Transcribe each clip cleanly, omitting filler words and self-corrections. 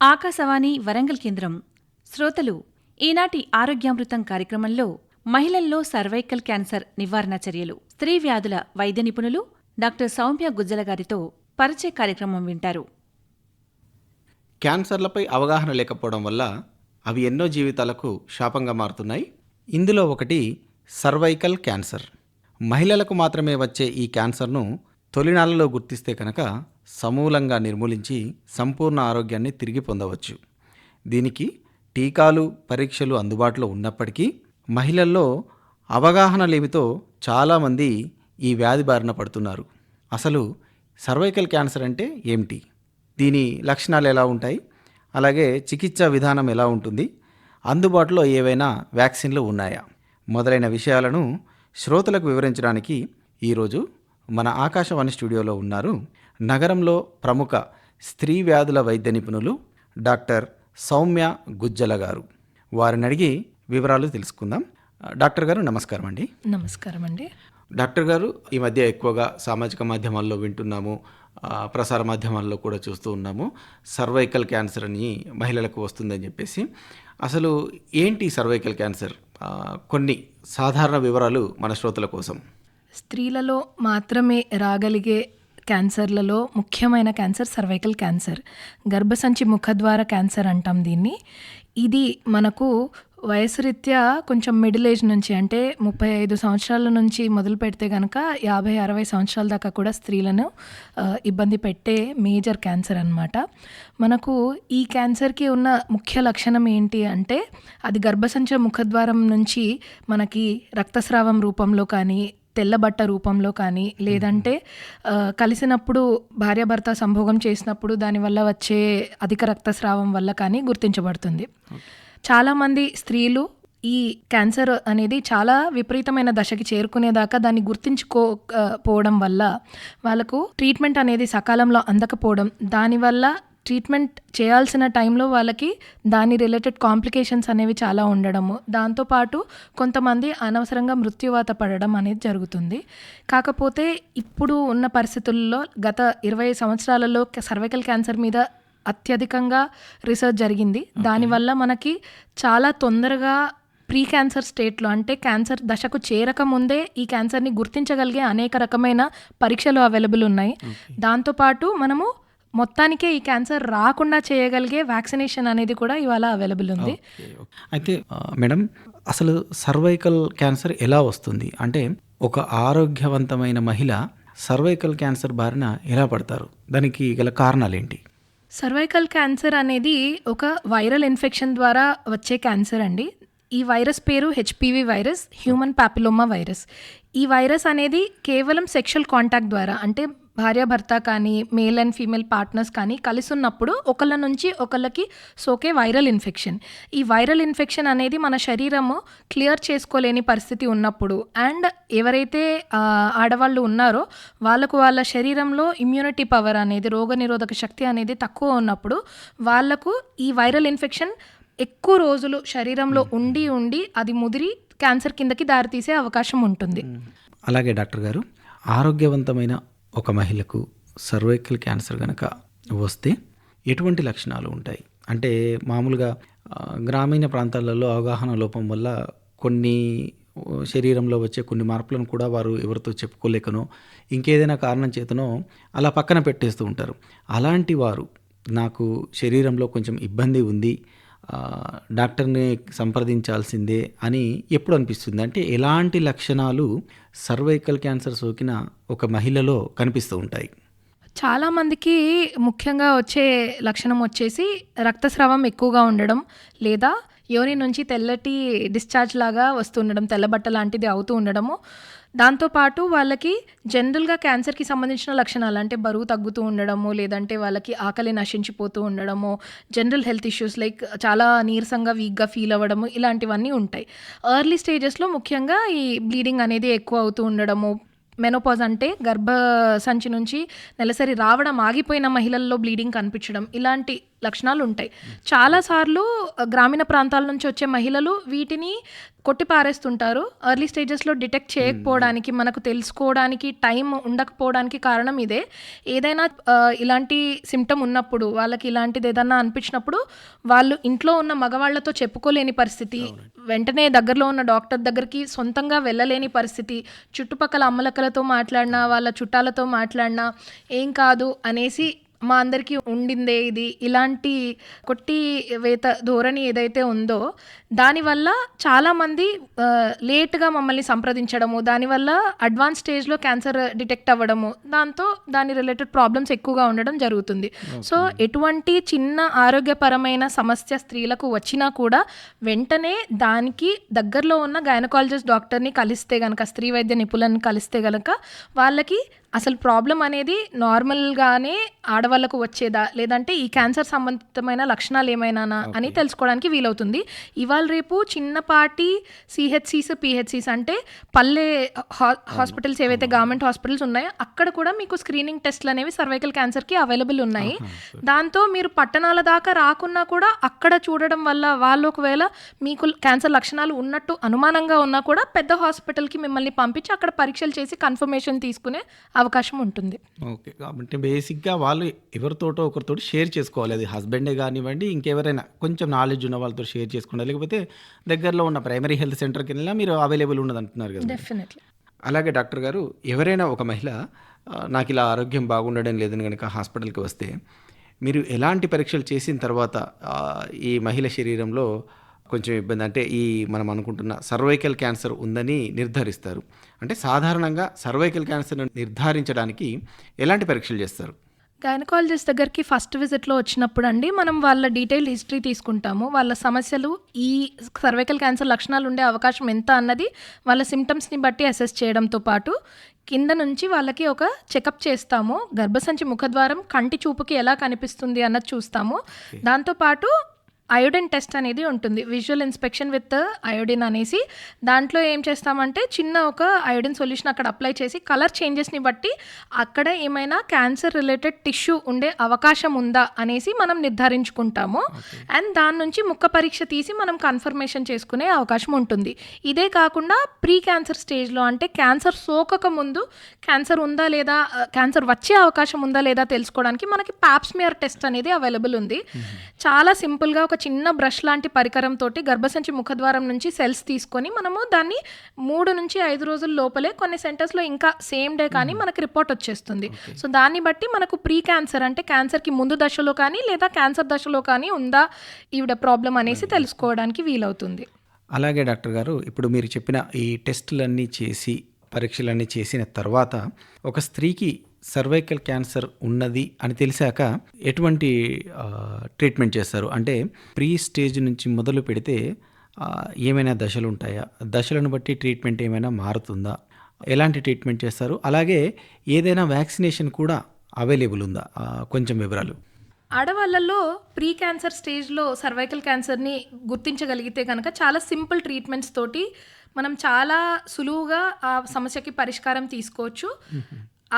ఆకాశవాణి వరంగల్ కేంద్రం. శ్రోతలు, ఈనాటి ఆరోగ్యామృతం కార్యక్రమంలో మహిళల్లో సర్వైకల్ క్యాన్సర్ నివారణ చర్యలు, స్త్రీ వ్యాధుల వైద్య నిపుణులు డాక్టర్ సౌమ్య గుజ్జల గారితో పరిచయ కార్యక్రమం వింటారు. క్యాన్సర్లపై అవగాహన లేకపోవడం వల్ల అవి ఎన్నో జీవితాలకు శాపంగా మారుతున్నాయి. ఇందులో ఒకటి సర్వైకల్ క్యాన్సర్. మహిళలకు మాత్రమే వచ్చే ఈ క్యాన్సర్ను తొలినాళ్లలో గుర్తిస్తే కనుక సమూలంగా నిర్మూలించి సంపూర్ణ ఆరోగ్యాన్ని తిరిగి పొందవచ్చు. దీనికి టీకాలు, పరీక్షలు అందుబాటులో ఉన్నప్పటికీ మహిళల్లో అవగాహన లేమితో చాలామంది ఈ వ్యాధి బారిన పడుతున్నారు. అసలు సర్వైకల్ క్యాన్సర్ అంటే ఏమిటి? దీని లక్షణాలు ఎలా ఉంటాయి? అలాగే చికిత్సా విధానం ఎలా ఉంటుంది? అందుబాటులో ఏవైనా వ్యాక్సిన్లు ఉన్నాయా? మొదలైన విషయాలను శ్రోతలకు వివరించడానికి ఈరోజు మన ఆకాశవాణి స్టూడియోలో ఉన్నారు నగరంలో ప్రముఖ స్త్రీ వ్యాధుల వైద్య నిపుణులు డాక్టర్ సౌమ్య గుజ్జల గారు. వారిని అడిగి వివరాలు తెలుసుకుందాం. డాక్టర్ గారు నమస్కారం అండి. నమస్కారం అండి. డాక్టర్ గారు, ఈ మధ్య ఎక్కువగా సామాజిక మాధ్యమాల్లో వింటున్నాము, ప్రసార మాధ్యమాల్లో కూడా చూస్తూ ఉన్నాము, సర్వైకల్ క్యాన్సర్ అని మహిళలకు వస్తుందని చెప్పేసి. అసలు ఏంటి సర్వైకల్ క్యాన్సర్? కొన్ని సాధారణ వివరాలు మన శ్రోతల కోసం. స్త్రీలలో మాత్రమే రాగలిగే క్యాన్సర్లలో ముఖ్యమైన క్యాన్సర్ సర్వైకల్ క్యాన్సర్. గర్భసంచి ముఖద్వార క్యాన్సర్ అంటాం దీన్ని. ఇది మనకు వయసు రీత్యా కొంచెం మిడిల్ ఏజ్ నుంచి, అంటే 35 సంవత్సరాల నుంచి మొదలు పెడితే కనుక 50-60 సంవత్సరాల దాకా కూడా స్త్రీలను ఇబ్బంది పెట్టే మేజర్ క్యాన్సర్ అన్నమాట. మనకు ఈ క్యాన్సర్కి ఉన్న ముఖ్య లక్షణం ఏంటి అంటే, అది గర్భసంచ ముఖద్వారం నుంచి మనకి రక్తస్రావం రూపంలో కానీ, తెల్లబట్ట రూపంలో కానీ, లేదంటే కలిసినప్పుడు భార్యాభర్త సంభోగం చేసినప్పుడు దానివల్ల వచ్చే అధిక రక్తస్రావం వల్ల కానీ గుర్తించబడుతుంది. చాలామంది స్త్రీలు ఈ క్యాన్సర్ అనేది చాలా విపరీతమైన దశకి చేరుకునేదాకా దాన్ని గుర్తించుకోపోవడం వల్ల వాళ్ళకు ట్రీట్మెంట్ అనేది సకాలంలో అందకపోవడం, దానివల్ల ట్రీట్మెంట్ చేయాల్సిన టైంలో వాళ్ళకి దాని రిలేటెడ్ కాంప్లికేషన్స్ అనేవి చాలా ఉండడము, దాంతోపాటు కొంతమంది అనవసరంగా మృత్యువాత పడడం అనేది జరుగుతుంది. కాకపోతే ఇప్పుడు ఉన్న పరిస్థితుల్లో గత 20 సంవత్సరాలలో సర్వైకల్ క్యాన్సర్ మీద అత్యధికంగా రీసెర్చ్ జరిగింది. దానివల్ల మనకి చాలా తొందరగా ప్రీ క్యాన్సర్ స్టేట్లో, అంటే క్యాన్సర్ దశకు చేరకముందే ఈ క్యాన్సర్ని గుర్తించగలిగే అనేక రకమైన పరీక్షలు అవైలబుల్ ఉన్నాయి. దాంతోపాటు మనము మొత్తానికే ఈ క్యాన్సర్ రాకుండా చేయగలిగే వ్యాక్సినేషన్ అనేది కూడా ఇవాళ అవైలబుల్ ఉంది. అయితే మేడం, అసలు సర్వైకల్ క్యాన్సర్ ఎలా వస్తుంది? అంటే ఒక ఆరోగ్యవంతమైన మహిళ సర్వైకల్ క్యాన్సర్ బారిన ఎలా పడతారు? దానికి గల కారణాలు ఏంటి? సర్వైకల్ క్యాన్సర్ అనేది ఒక వైరల్ ఇన్ఫెక్షన్ ద్వారా వచ్చే క్యాన్సర్ అండి. ఈ వైరస్ పేరు HPV virus, human papilloma virus. ఈ వైరస్ అనేది కేవలం సెక్షువల్ కాంటాక్ట్ ద్వారా, అంటే భార్యాభర్త కానీ, మేల్ అండ్ ఫీమేల్ పార్ట్నర్స్ కానీ కలిసి ఉన్నప్పుడు ఒకళ్ళ నుంచి ఒకళ్ళకి సోకే వైరల్ ఇన్ఫెక్షన్. ఈ వైరల్ ఇన్ఫెక్షన్ అనేది మన శరీరము క్లియర్ చేసుకోలేని పరిస్థితి ఉన్నప్పుడు, అండ్ ఎవరైతే ఆడవాళ్ళు ఉన్నారో వాళ్ళ శరీరంలో ఇమ్యూనిటీ పవర్ అనేది, రోగనిరోధక శక్తి అనేది తక్కువ ఉన్నప్పుడు వాళ్ళకు ఈ వైరల్ ఇన్ఫెక్షన్ ఎక్కువ రోజులు శరీరంలో ఉండి అది ముదిరి క్యాన్సర్ కిందకి దారితీసే అవకాశం ఉంటుంది. అలాగే డాక్టర్ గారు, ఆరోగ్యవంతమైన ఒక మహిళకు సర్వైకల్ క్యాన్సర్ కనుక వస్తే ఎటువంటి లక్షణాలు ఉంటాయి? అంటే మామూలుగా గ్రామీణ ప్రాంతాలలో అవగాహన లోపం వల్ల కొన్ని శరీరంలో వచ్చే కొన్ని మార్పులను కూడా వారు ఎవరితో చెప్పుకోలేకనో ఇంకేదైనా కారణం చేతనో అలా పక్కన పెట్టేస్తూ ఉంటారు. అలాంటి వారు, నాకు శరీరంలో కొంచెం ఇబ్బంది ఉంది, డాక్టర్ని సంప్రదించాల్సిందే అని ఎప్పుడు అనిపిస్తుంది? అంటే ఎలాంటి లక్షణాలు సర్వైకల్ క్యాన్సర్ సోకిన ఒక మహిళలో కనిపిస్తూ ఉంటాయి? చాలామందికి ముఖ్యంగా వచ్చే లక్షణం వచ్చేసి రక్తస్రావం ఎక్కువగా ఉండడం, లేదా యోని నుంచి తెల్లటి డిశ్చార్జ్ లాగా వస్తుండడం, తెల్లబట్ట లాంటిది అవుతూ ఉండడము. దాంతోపాటు వాళ్ళకి జనరల్గా క్యాన్సర్కి సంబంధించిన లక్షణాలు, అంటే బరువు తగ్గుతూ ఉండడము, లేదంటే వాళ్ళకి ఆకలి నశించిపోతూ ఉండడము, జనరల్ హెల్త్ ఇష్యూస్ లైక్ చాలా నీరసంగా వీక్గా ఫీల్ అవ్వడము, ఇలాంటివన్నీ ఉంటాయి. ఎర్లీ స్టేజెస్లో ముఖ్యంగా ఈ బ్లీడింగ్ అనేది ఎక్కువ అవుతూ ఉండడము, మెనోపాజ్ అంటే గర్భ సంచి నుంచి నెలసరి రావడం ఆగిపోయిన మహిళల్లో బ్లీడింగ్ కనిపించడం, ఇలాంటి లక్షణాలు ఉంటాయి. చాలాసార్లు గ్రామీణ ప్రాంతాల నుంచి వచ్చే మహిళలు వీటిని కొట్టి పారేస్తుంటారు. ఎర్లీ స్టేజెస్లో డిటెక్ట్ చేయకపోవడానికి, మనకు తెలుసుకోవడానికి టైం ఉండకపోవడానికి కారణం ఇదే. ఏదైనా ఇలాంటి సిమ్టమ్ ఉన్నప్పుడు, వాళ్ళకి ఇలాంటిది ఏదన్నా అనిపించినప్పుడు వాళ్ళు ఇంట్లో ఉన్న మగవాళ్లతో చెప్పుకోలేని పరిస్థితి, వెంటనే దగ్గరలో ఉన్న డాక్టర్ దగ్గరికి సొంతంగా వెళ్ళలేని పరిస్థితి, చుట్టుపక్కల అమ్మలక్కలతో మాట్లాడినా, వాళ్ళ చుట్టాలతో మాట్లాడినా ఏం కాదు అనేసి మా అందరికీ ఉండిందే ఇది, ఇలాంటి కొట్టి వేత ధోరణి ఏదైతే ఉందో దానివల్ల చాలామంది లేట్గా మమ్మల్ని సంప్రదించడము, దానివల్ల అడ్వాన్స్ స్టేజ్లో క్యాన్సర్ డిటెక్ట్ అవ్వడము, దాంతో దాని రిలేటెడ్ ప్రాబ్లమ్స్ ఎక్కువగా ఉండడం జరుగుతుంది. సో ఎటువంటి చిన్న ఆరోగ్యపరమైన సమస్య స్త్రీలకు వచ్చినా కూడా వెంటనే దానికి దగ్గరలో ఉన్న గైనకాలజిస్ట్ డాక్టర్ని కలిస్తే కనుక, స్త్రీ వైద్య నిపుణులను కలిస్తే కనుక వాళ్ళకి అసలు ప్రాబ్లం అనేది నార్మల్గానే ఆడవాళ్ళకు వచ్చేదా, లేదంటే ఈ క్యాన్సర్ సంబంధితమైన లక్షణాలు ఏమైనా అని తెలుసుకోవడానికి వీలవుతుంది. ఇవాళ రేపు చిన్నపాటి సిహెచ్సిస్, పిహెచ్సిస్ అంటే పల్లె హాస్పిటల్స్ ఏవైతే గవర్నమెంట్ హాస్పిటల్స్ ఉన్నాయో అక్కడ కూడా మీకు స్క్రీనింగ్ టెస్ట్లు అనేవి సర్వైకల్ క్యాన్సర్కి అవైలబుల్ ఉన్నాయి. దాంతో మీరు పట్టణాల దాకా రాకున్నా కూడా అక్కడ చూడడం వల్ల వాళ్ళు ఒకవేళ మీకు క్యాన్సర్ లక్షణాలు ఉన్నట్టు అనుమానంగా ఉన్నా కూడా పెద్ద హాస్పిటల్కి మిమ్మల్ని పంపించి అక్కడ పరీక్షలు చేసి కన్ఫర్మేషన్ తీసుకునే అవకాశం ఉంటుంది. ఓకే, కాబట్టి బేసిక్గా వాళ్ళు ఎవరితోటో ఒకరితో షేర్ చేసుకోవాలి. అది హస్బెండే కానివ్వండి, ఇంకెవరైనా కొంచెం నాలెడ్జ్ ఉన్న వాళ్ళతో షేర్ చేసుకోండి. లేకపోతే దగ్గరలో ఉన్న ప్రైమరీ హెల్త్ సెంటర్కి వెళ్ళినా మీరు అవైలబుల్ ఉన్నది అంటున్నారు కదా. డెఫినెట్లీ. అలాగే డాక్టర్ గారు, ఎవరైనా ఒక మహిళ నాకు ఇలా ఆరోగ్యం బాగుండడం లేదని కనుక హాస్పిటల్కి వస్తే మీరు ఎలాంటి పరీక్షలు చేసిన తర్వాత ఈ మహిళ శరీరంలో కొంచెం ఇబ్బంది, అంటే ఈ మనం అనుకుంటున్న సర్వైకల్ క్యాన్సర్ ఉందని నిర్ధారిస్తారు? అంటే సాధారణంగా సర్వైకల్ క్యాన్సర్ను నిర్ధారించడానికి ఎలాంటి పరీక్షలు చేస్తారు? గైనకాలజిస్ట్ దగ్గరికి ఫస్ట్ విజిట్లో వచ్చినప్పుడు అండి మనం వాళ్ళ డీటెయిల్ హిస్టరీ తీసుకుంటాము. వాళ్ళ సమస్యలు, ఈ సర్వైకల్ క్యాన్సర్ లక్షణాలు ఉండే అవకాశం ఎంత అన్నది వాళ్ళ సిమ్టమ్స్ని బట్టి అసెస్ చేయడంతో పాటు కింద నుంచి వాళ్ళకి ఒక చెకప్ చేస్తాము. గర్భసంచి ముఖద్వారం కంటి చూపుకి ఎలా కనిపిస్తుంది అన్నది చూస్తాము. దాంతోపాటు అయోడిన్ టెస్ట్ అనేది ఉంటుంది, విజువల్ ఇన్స్పెక్షన్ విత్ అయోడిన్ అనేసి. దాంట్లో ఏం చేస్తామంటే చిన్న ఒక అయోడిన్ సొల్యూషన్ అక్కడ అప్లై చేసి కలర్ చేంజెస్ని బట్టి అక్కడ ఏమైనా క్యాన్సర్ రిలేటెడ్ టిష్యూ ఉండే అవకాశం ఉందా అనేసి మనం నిర్ధారించుకుంటాము. అండ్ దాని నుంచి ముక్క పరీక్ష తీసి మనం కన్ఫర్మేషన్ చేసుకునే అవకాశం ఉంటుంది. ఇదే కాకుండా ప్రీ క్యాన్సర్ స్టేజ్లో, అంటే క్యాన్సర్ సోకక ముందు క్యాన్సర్ ఉందా లేదా, క్యాన్సర్ వచ్చే అవకాశం ఉందా లేదా తెలుసుకోవడానికి మనకి పాప్స్మియర్ టెస్ట్ అనేది అవైలబుల్ ఉంది. చాలా సింపుల్గా ఒక చిన్న బ్రష్ లాంటి పరికరంతో గర్భసంచి ముఖద్వారం నుంచి సెల్స్ తీసుకొని మనము దాన్ని 3 నుంచి 5 రోజుల లోపలే, కొన్ని సెంటర్స్లో ఇంకా సేమ్ డే కానీ మనకి రిపోర్ట్ వచ్చేస్తుంది. సో దాన్ని బట్టి మనకు ప్రీ క్యాన్సర్ అంటే క్యాన్సర్కి ముందు దశలో కానీ లేదా క్యాన్సర్ దశలో కానీ ఉందా ఈవిడ ప్రాబ్లం అనేసి తెలుసుకోవడానికి వీలవుతుంది. అలాగే డాక్టర్ గారు, ఇప్పుడు మీరు చెప్పిన ఈ టెస్టులన్నీ చేసి పరీక్షలన్నీ చేసిన తర్వాత ఒక స్త్రీకి సర్వైకల్ క్యాన్సర్ ఉన్నది అని తెలిసాక ఎటువంటి ట్రీట్మెంట్ చేస్తారు? అంటే ప్రీ స్టేజ్ నుంచి మొదలు పెడితే ఏమైనా దశలు ఉంటాయా? దశలను బట్టి ట్రీట్మెంట్ ఏమైనా మారుతుందా? ఎలాంటి ట్రీట్మెంట్ చేస్తారు? అలాగే ఏదైనా వ్యాక్సినేషన్ కూడా అవైలబుల్ ఉందా? కొంచెం వివరాలు. ఆడవాళ్ళల్లో ప్రీ క్యాన్సర్ స్టేజ్లో సర్వైకల్ క్యాన్సర్ని గుర్తించగలిగితే కనుక చాలా సింపుల్ ట్రీట్మెంట్స్ తోటి మనం చాలా సులువుగా ఆ సమస్యకి పరిష్కారం తీసుకోవచ్చు.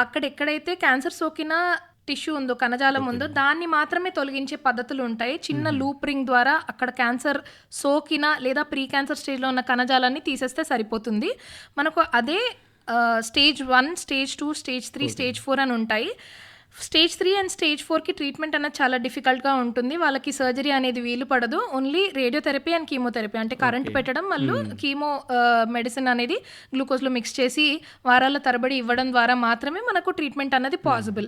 అక్కడెక్కడైతే క్యాన్సర్ సోకిన టిష్యూ ఉందో, కణజాలం ఉందో, దాన్ని మాత్రమే తొలగించే పద్ధతులు ఉంటాయి. చిన్న లూప్ రింగ్ ద్వారా అక్కడ క్యాన్సర్ సోకిన లేదా ప్రీ క్యాన్సర్ స్టేజ్లో ఉన్న కణజాలాన్ని తీసేస్తే సరిపోతుంది. మనకు అదే స్టేజ్ 1, స్టేజ్ 2, స్టేజ్ 3, స్టేజ్ 4 అని ఉంటాయి. స్టేజ్ 3 అండ్ స్టేజ్ 4కి ట్రీట్మెంట్ అనేది చాలా డిఫికల్ట్గా ఉంటుంది. వాళ్ళకి సర్జరీ అనేది వీలు పడదు. ఓన్లీ రేడియోథెరపీ అండ్ కీమోథెరపీ, అంటే కరెంట్ పెట్టడం, మళ్ళీ కీమో మెడిసిన్ అనేది గ్లూకోజ్లో మిక్స్ చేసి వారాల తరబడి ఇవ్వడం ద్వారా మాత్రమే మనకు ట్రీట్మెంట్ అన్నది పాసిబుల్.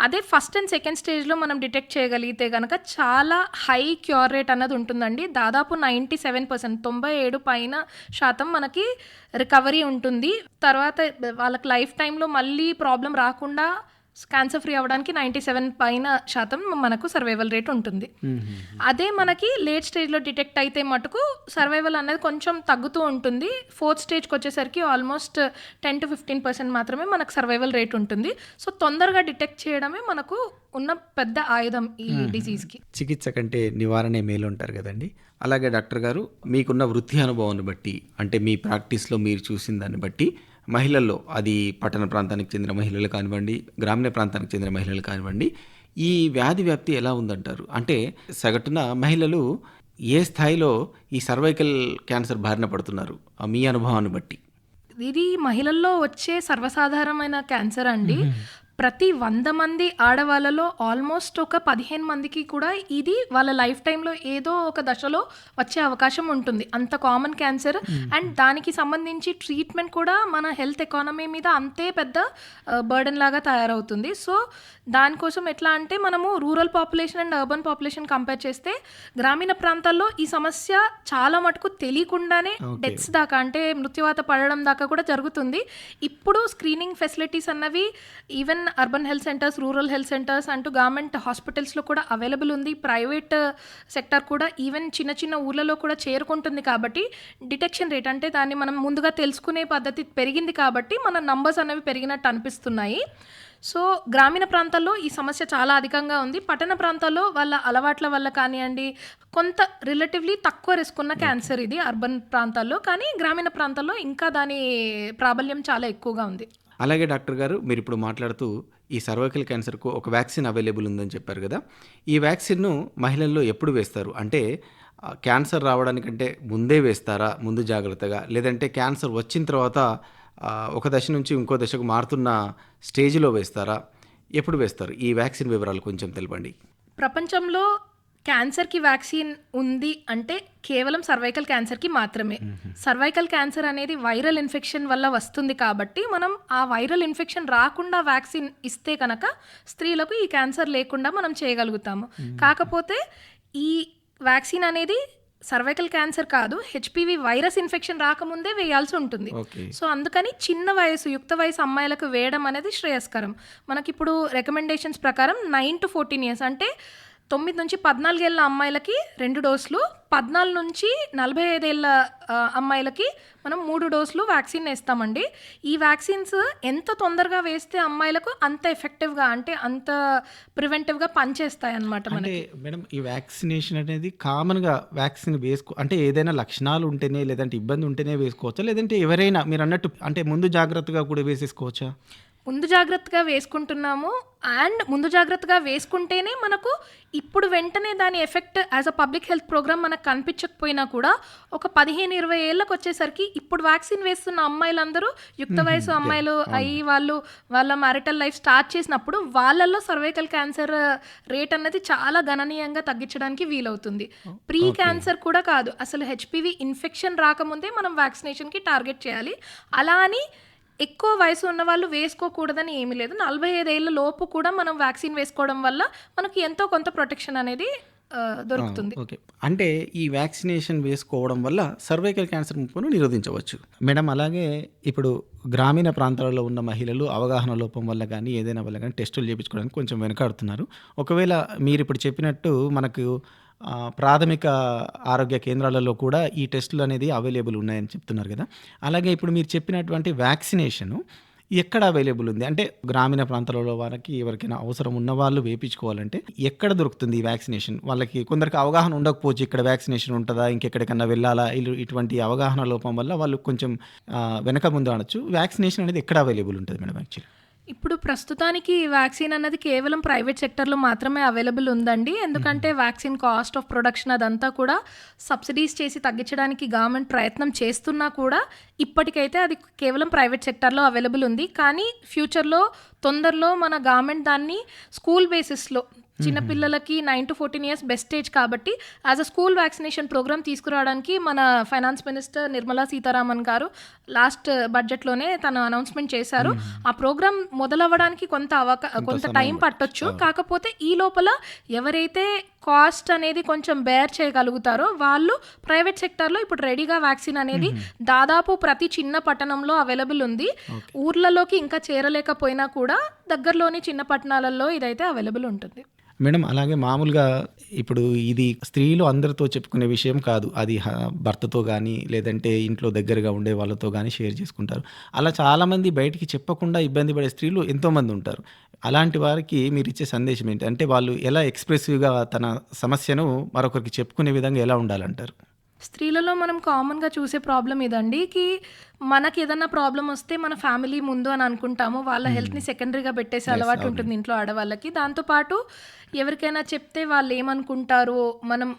అదే ఫస్ట్ అండ్ సెకండ్ స్టేజ్లో మనం డిటెక్ట్ చేయగలిగితే కనుక చాలా హై క్యూర్ రేట్ అన్నది ఉంటుందండి. దాదాపు 97%, 97 పైన శాతం మనకి రికవరీ ఉంటుంది. తర్వాత వాళ్ళకి లైఫ్ టైంలో మళ్ళీ ప్రాబ్లం రాకుండా క్యాన్సర్ ఫ్రీ అవ్వడానికి 97 పైన శాతం మనకు సర్వైవల్ రేట్ ఉంటుంది. అదే మనకి లేట్ స్టేజ్లో డిటెక్ట్ అయితే మటుకు సర్వైవల్ అనేది కొంచెం తగ్గుతూ ఉంటుంది. 4th స్టేజ్కి వచ్చేసరికి ఆల్మోస్ట్ 10 to 15% మాత్రమే మనకు సర్వైవల్ రేట్ ఉంటుంది. సో తొందరగా డిటెక్ట్ చేయడమే మనకు ఉన్న పెద్ద ఆయుధం ఈ డిసీజ్కి. చికిత్స కంటే నివారణే మేలు ఉంటారు కదండి. అలాగే డాక్టర్ గారు, మీకున్న వృత్తి అనుభవాన్ని బట్టి, అంటే మీ ప్రాక్టీస్లో మీరు చూసిన దాన్ని బట్టి మహిళల్లో, అది పట్టణ ప్రాంతానికి చెందిన మహిళలు కానివ్వండి, గ్రామీణ ప్రాంతానికి చెందిన మహిళలు కానివ్వండి, ఈ వ్యాధి వ్యాప్తి ఎలా ఉందంటారు? అంటే సగటున మహిళలు ఏ స్థాయిలో ఈ సర్వైకల్ క్యాన్సర్ బారిన పడుతున్నారు? మీ అనుభవాన్ని బట్టి. ఇది మహిళల్లో వచ్చే సర్వసాధారణమైన క్యాన్సర్ అండి. ప్రతి 100 మంది ఆడవాళ్ళలో ఆల్మోస్ట్ ఒక 15 మందికి కూడా ఇది వాళ్ళ లైఫ్ టైంలో ఏదో ఒక దశలో వచ్చే అవకాశం ఉంటుంది. అంత కామన్ క్యాన్సర్. అండ్ దానికి సంబంధించి ట్రీట్మెంట్ కూడా మన హెల్త్ ఎకానమీ మీద అంతే పెద్ద బర్డెన్ లాగా తయారవుతుంది. సో దానికోసం ఎట్లా అంటే మనము rural population and urban population compare చేస్తే గ్రామీణ ప్రాంతాల్లో ఈ సమస్య చాలా మటుకు తెలియకుండానే డెత్స్ దాకా అంటే మృత్యువాత పడడం దాకా కూడా జరుగుతుంది. ఇప్పుడు స్క్రీనింగ్ ఫెసిలిటీస్ అన్నవి even urban health centres, rural health centres అంటూ గవర్నమెంట్ హాస్పిటల్స్లో కూడా అవైలబుల్ ఉంది. ప్రైవేట్ సెక్టర్ కూడా ఈవెన్ చిన్న చిన్న ఊర్లలో కూడా చేరుకుంటుంది. కాబట్టి డిటెక్షన్ రేట్ అంటే దాన్ని మనం ముందుగా తెలుసుకునే పద్ధతి పెరిగింది కాబట్టి మన నంబర్స్ అనేవి పెరిగినట్టు అనిపిస్తున్నాయి. సో గ్రామీణ ప్రాంతాల్లో ఈ సమస్య చాలా అధికంగా ఉంది. పట్టణ ప్రాంతాల్లో వాళ్ళ అలవాట్ల వల్ల కానివ్వండి, కొంత రిలేటివ్లీ తక్కువ రిస్క్ ఉన్న క్యాన్సర్ ఇది అర్బన్ ప్రాంతాల్లో. కానీ గ్రామీణ ప్రాంతాల్లో ఇంకా దాని ప్రాబల్యం చాలా ఎక్కువగా ఉంది. అలాగే డాక్టర్ గారు, మీరు ఇప్పుడు మాట్లాడుతూ ఈ సర్వైకల్ క్యాన్సర్కు ఒక వ్యాక్సిన్ అవైలబుల్ ఉందని చెప్పారు కదా. ఈ వ్యాక్సిన్ను మహిళల్లో ఎప్పుడు వేస్తారు? అంటే క్యాన్సర్ రావడానికంటే ముందే వేస్తారా, ముందు జాగ్రత్తగా, లేదంటే క్యాన్సర్ వచ్చిన తర్వాత ఒక దశ నుంచి ఇంకో దశకు మారుతున్న స్టేజ్లో వేస్తారా? ఎప్పుడు వేస్తారు? ఈ వ్యాక్సిన్ వివరాలు కొంచెం తెలపండి. ప్రపంచంలో క్యాన్సర్కి వ్యాక్సిన్ ఉంది అంటే కేవలం సర్వైకల్ క్యాన్సర్కి మాత్రమే. సర్వైకల్ క్యాన్సర్ అనేది వైరల్ ఇన్ఫెక్షన్ వల్ల వస్తుంది కాబట్టి మనం ఆ వైరల్ ఇన్ఫెక్షన్ రాకుండా వ్యాక్సిన్ ఇస్తే కనుక స్త్రీలకు ఈ క్యాన్సర్ లేకుండా మనం చేయగలుగుతాము. కాకపోతే ఈ వ్యాక్సిన్ అనేది సర్వైకల్ క్యాన్సర్ కాదు, హెచ్పివి వైరస్ ఇన్ఫెక్షన్ రాకముందే వేయాల్సి ఉంటుంది. సో అందుకని చిన్న వయసు, యుక్త వయసు అమ్మాయిలకు వేయడం అనేది శ్రేయస్కరం. మనకిప్పుడు రికమెండేషన్స్ ప్రకారం 9 to 14 years అంటే 9 నుంచి 14 ఏళ్ళ అమ్మాయిలకి 2 డోసులు, 14 నుంచి 45 ఏళ్ళ అమ్మాయిలకి మనం 3 డోసులు వ్యాక్సిన్ వేస్తామండి. ఈ వ్యాక్సిన్స్ ఎంత తొందరగా వేస్తే అమ్మాయిలకు అంత ఎఫెక్టివ్గా అంటే అంత ప్రివెంటివ్గా పనిచేస్తాయి అన్నమాట. అంటే మేడం, ఈ వ్యాక్సినేషన్ అనేది కామన్గా వ్యాక్సిన్ అంటే ఏదైనా లక్షణాలు ఉంటేనే, లేదంటే ఇబ్బంది ఉంటేనే వేసుకోవచ్చా, లేదంటే ఎవరైనా మీరు అన్నట్టు అంటే ముందు జాగ్రత్తగా కూడా వేసేసుకోవచ్చా? ముందు జాగ్రత్తగా వేసుకుంటున్నాము. అండ్ ముందు జాగ్రత్తగా వేసుకుంటేనే మనకు ఇప్పుడు వెంటనే దాని effect as a public health program మనకు కనిపించకపోయినా కూడా ఒక 15-20 ఏళ్ళకి వచ్చేసరికి ఇప్పుడు వ్యాక్సిన్ వేస్తున్న అమ్మాయిలందరూ యుక్త వయసు అమ్మాయిలు అయ్యి వాళ్ళ మ్యారిటల్ లైఫ్ స్టార్ట్ చేసినప్పుడు వాళ్ళల్లో సర్వైకల్ క్యాన్సర్ రేట్ అన్నది చాలా గణనీయంగా తగ్గించడానికి వీలవుతుంది. ప్రీ క్యాన్సర్ కూడా కాదు, అసలు హెచ్పివి ఇన్ఫెక్షన్ రాకముందే మనం వ్యాక్సినేషన్కి టార్గెట్ చేయాలి. అలా అని ఎక్కువ వయసు ఉన్న వాళ్ళు వేసుకోకూడదని ఏమీ లేదు. 45 ఏళ్ళ లోపు కూడా మనం వ్యాక్సిన్ వేసుకోవడం వల్ల మనకి ఎంతో కొంత ప్రొటెక్షన్ అనేది దొరుకుతుంది. ఓకే, అంటే ఈ వ్యాక్సినేషన్ వేసుకోవడం వల్ల సర్వైకల్ క్యాన్సర్ ముప్పును నిరోధించవచ్చు. మేడం, అలాగే ఇప్పుడు గ్రామీణ ప్రాంతాలలో ఉన్న మహిళలు అవగాహన లోపం వల్ల కానీ ఏదైనా వల్ల కానీ టెస్టులు చేయించుకోవడానికి కొంచెం వెనకాడుతున్నారు. ఒకవేళ మీరు ఇప్పుడు చెప్పినట్టు మనకు ప్రాథమిక ఆరోగ్య కేంద్రాలలో కూడా ఈ టెస్టులు అనేది అవైలబుల్ ఉన్నాయని చెప్తున్నారు కదా. అలాగే ఇప్పుడు మీరు చెప్పినటువంటి వ్యాక్సినేషను ఎక్కడ అవైలబుల్ ఉంది? అంటే గ్రామీణ ప్రాంతాలలో వారికి ఎవరికైనా అవసరం ఉన్న వాళ్ళు వేయించుకోవాలంటే ఎక్కడ దొరుకుతుంది ఈ వ్యాక్సినేషన్? వాళ్ళకి కొందరికి అవగాహన ఉండకపోవచ్చు, ఇక్కడ వ్యాక్సినేషన్ ఉంటుందా, ఇంకెక్కడికన్నా వెళ్ళాలా, ఇటువంటి అవగాహన లోపం వల్ల వాళ్ళు కొంచెం వెనక ముందు అనొచ్చు. వ్యాక్సినేషన్ అనేది ఎక్కడ అవైలబుల్ ఉంటుంది మేడం యాక్చువల్లీ? ఇప్పుడు ప్రస్తుతానికి వ్యాక్సిన్ అన్నది కేవలం ప్రైవేట్ సెక్టర్లో మాత్రమే అవైలబుల్ ఉందండి. ఎందుకంటే వ్యాక్సిన్ కాస్ట్ ఆఫ్ ప్రొడక్షన్ అదంతా కూడా సబ్సిడీస్ చేసి తగ్గించడానికి గవర్నమెంట్ ప్రయత్నం చేస్తున్నా కూడా ఇప్పటికైతే అది కేవలం ప్రైవేట్ సెక్టర్లో అవైలబుల్ ఉంది. కానీ ఫ్యూచర్లో తొందరలో మన గవర్నమెంట్ దాన్ని స్కూల్ బేసిస్లో చిన్నపిల్లలకి 9 to 14 years బెస్ట్ ఏజ్ కాబట్టి as a school vaccination program తీసుకురావడానికి మన ఫైనాన్స్ మినిస్టర్ నిర్మలా సీతారామన్ గారు లాస్ట్ బడ్జెట్లోనే తను అనౌన్స్మెంట్ చేశారు. ఆ ప్రోగ్రామ్ మొదలవ్వడానికి కొంత టైం పట్టొచ్చు. కాకపోతే ఈ లోపల ఎవరైతే కాస్ట్ అనేది కొంచెం బేర్ చేయగలుగుతారో వాళ్ళు ప్రైవేట్ సెక్టర్లో ఇప్పుడు రెడీగా వ్యాక్సిన్ అనేది దాదాపు ప్రతి చిన్న పట్టణంలో అవైలబుల్ ఉంది. ఊర్లలోకి ఇంకా చేరలేకపోయినా కూడా దగ్గరలోని చిన్న పట్టణాలలో ఇదైతే అవైలబుల్ ఉంటుంది. మేడం, అలాగే మామూలుగా ఇప్పుడు ఇది స్త్రీలు అందరితో చెప్పుకునే విషయం కాదు. అది భర్తతో కానీ లేదంటే ఇంట్లో దగ్గరగా ఉండే వాళ్ళతో కానీ షేర్ చేసుకుంటారు. అలా చాలామంది బయటికి చెప్పకుండా ఇబ్బంది పడే స్త్రీలు ఎంతోమంది ఉంటారు. అలాంటి వారికి మీరు ఇచ్చే సందేశం ఏంటి? అంటే వాళ్ళు ఎలా ఎక్స్ప్రెసివ్గా తన సమస్యను మరొకరికి చెప్పుకునే విధంగా ఎలా ఉండాలంటారు? స్త్రీలలో మనం కామన్గా చూసే ప్రాబ్లం ఇదండి మనకి ఏదన్నా ప్రాబ్లం వస్తే మన ఫ్యామిలీ ముందు అని అనుకుంటాము, వాళ్ళ హెల్త్ని సెకండరీగా పెట్టేసే అలవాటు ఉంటుంది ఇంట్లో ఆడవాళ్ళకి. దాంతోపాటు ఎవరికైనా చెప్తే వాళ్ళు ఏమనుకుంటారో,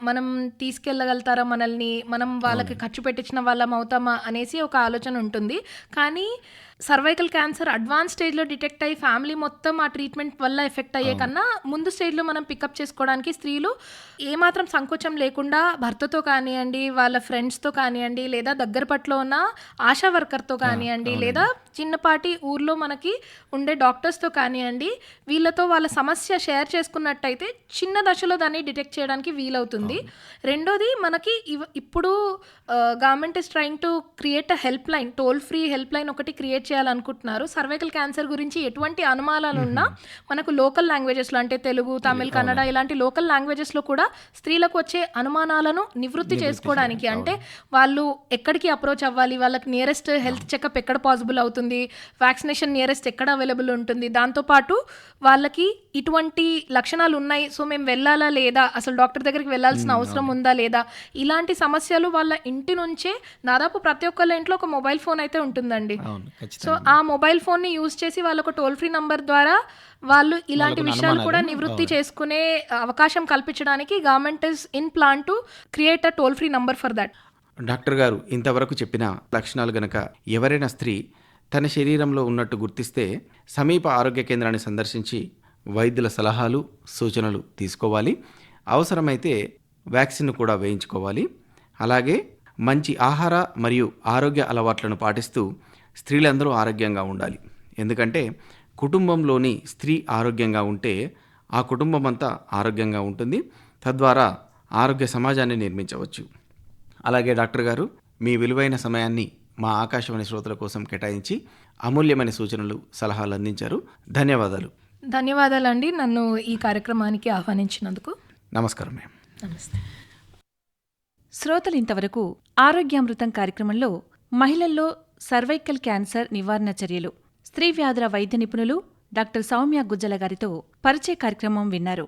మనం తీసుకెళ్ళగలుగుతారా మనల్ని, మనం వాళ్ళకి ఖర్చు పెట్టించిన వాళ్ళం అవుతామా అనేసి ఒక ఆలోచన ఉంటుంది. కానీ సర్వైకల్ క్యాన్సర్ అడ్వాన్స్ స్టేజ్లో డిటెక్ట్ అయ్యి ఫ్యామిలీ మొత్తం ఆ ట్రీట్మెంట్ వల్ల ఎఫెక్ట్ అయ్యే కన్నా ముందు స్టేజ్లో మనం పికప్ చేసుకోవడానికి స్త్రీలు ఏమాత్రం సంకోచం లేకుండా భర్తతో కానివ్వండి, వాళ్ళ ఫ్రెండ్స్తో కానివ్వండి, లేదా దగ్గర పట్లో ఉన్న ఆశా వర్కర్తో కానివ్వండి, లేదా చిన్నపాటి ఊర్లో మనకి ఉండే డాక్టర్స్తో కానివ్వండి, వీళ్ళతో వాళ్ళ సమస్య షేర్ చేసుకున్నట్టయితే చిన్న దశలో దాన్ని డిటెక్ట్ చేయడానికి వీలవుతుంది. రెండోది మనకి ఇప్పుడు government is trying to create a help line, toll free help line ఒకటి క్రియేట్ చేయాలనుకుంటున్నారు. సర్వైకల్ క్యాన్సర్ గురించి ఎటువంటి అనుమానాలు ఉన్నా మనకు లోకల్ లాంగ్వేజెస్లో, అంటే తెలుగు, తమిళ్, కన్నడ ఇలాంటి లోకల్ లాంగ్వేజెస్లో కూడా స్త్రీలకు వచ్చే అనుమానాలను నివృత్తి చేసుకోవడానికి, అంటే వాళ్ళు ఎక్కడికి అప్రోచ్ అవ్వాలి, వాళ్ళకి నియరెస్ట్ హెల్త్ చెకప్ ఎక్కడ పాసిబుల్ అవుతుంది, వ్యాక్సినేషన్ నియరెస్ట్ ఎక్కడ అవైలబుల్ ఉంటుంది, దాంతోపాటు వాళ్ళకి ఇటువంటి లక్షణాలు ఉన్నాయి సో మేము వెళ్ళాలా లేదా, అసలు డాక్టర్ దగ్గరికి వెళ్ళాల్సిన అవసరం ఉందా లేదా, ఇలాంటి సమస్యలు వాళ్ళ ఇంటి నుంచే, దాదాపు ప్రతి ఒక్కళ్ళ ఇంట్లో ఒక మొబైల్ ఫోన్ అయితే ఉంటుందండి. సో ఆ మొబైల్ ఫోన్ని యూజ్ చేసి వాళ్ళు ఒక టోల్ ఫ్రీ నంబర్ ద్వారా వాళ్ళు ఇలాంటి విషయాలు కూడా నివృత్తి చేసుకునే అవకాశం కల్పించడానికి government is in plan to create a toll free number for that. Doctor గారు ఇంతవరకు చెప్పిన లక్షణాలు గనక ఎవరైనా స్త్రీ తన శరీరంలో ఉన్నట్టు గుర్తిస్తే సమీప ఆరోగ్య కేంద్రాన్ని సందర్శించి వైద్యుల సలహాలు సూచనలు తీసుకోవాలి. అవసరమైతే వ్యాక్సిన్ కూడా వేయించుకోవాలి. అలాగే మంచి ఆహార మరియు ఆరోగ్య అలవాట్లను పాటిస్తూ స్త్రీలందరూ ఆరోగ్యంగా ఉండాలి. ఎందుకంటే కుటుంబంలోని స్త్రీ ఆరోగ్యంగా ఉంటే ఆ కుటుంబం అంతా ఆరోగ్యంగా ఉంటుంది. తద్వారా ఆరోగ్య సమాజాన్ని నిర్మించవచ్చు. అలాగే డాక్టర్ గారు మీ విలువైన సమయాన్ని మా ఆకాశవాణి శ్రోతల కోసం కేటాయించి అమూల్యమైన సూచనలు సలహాలు అందించారు. ధన్యవాదాలు. ధన్యవాదాలండి నన్ను ఈ కార్యక్రమానికి ఆహ్వానించినందుకు. నమస్కారం మ్యామ్. నమస్తే. శ్రోతలు ఇంతవరకు ఆరోగ్యామృతం కార్యక్రమంలో మహిళల్లో సర్వైకల్ క్యాన్సర్ నివారణ చర్యలు, స్త్రీ వ్యాధుల వైద్య నిపుణులు డాక్టర్ సౌమ్య గుజ్జల గారితో పరిచయ కార్యక్రమం విన్నారు.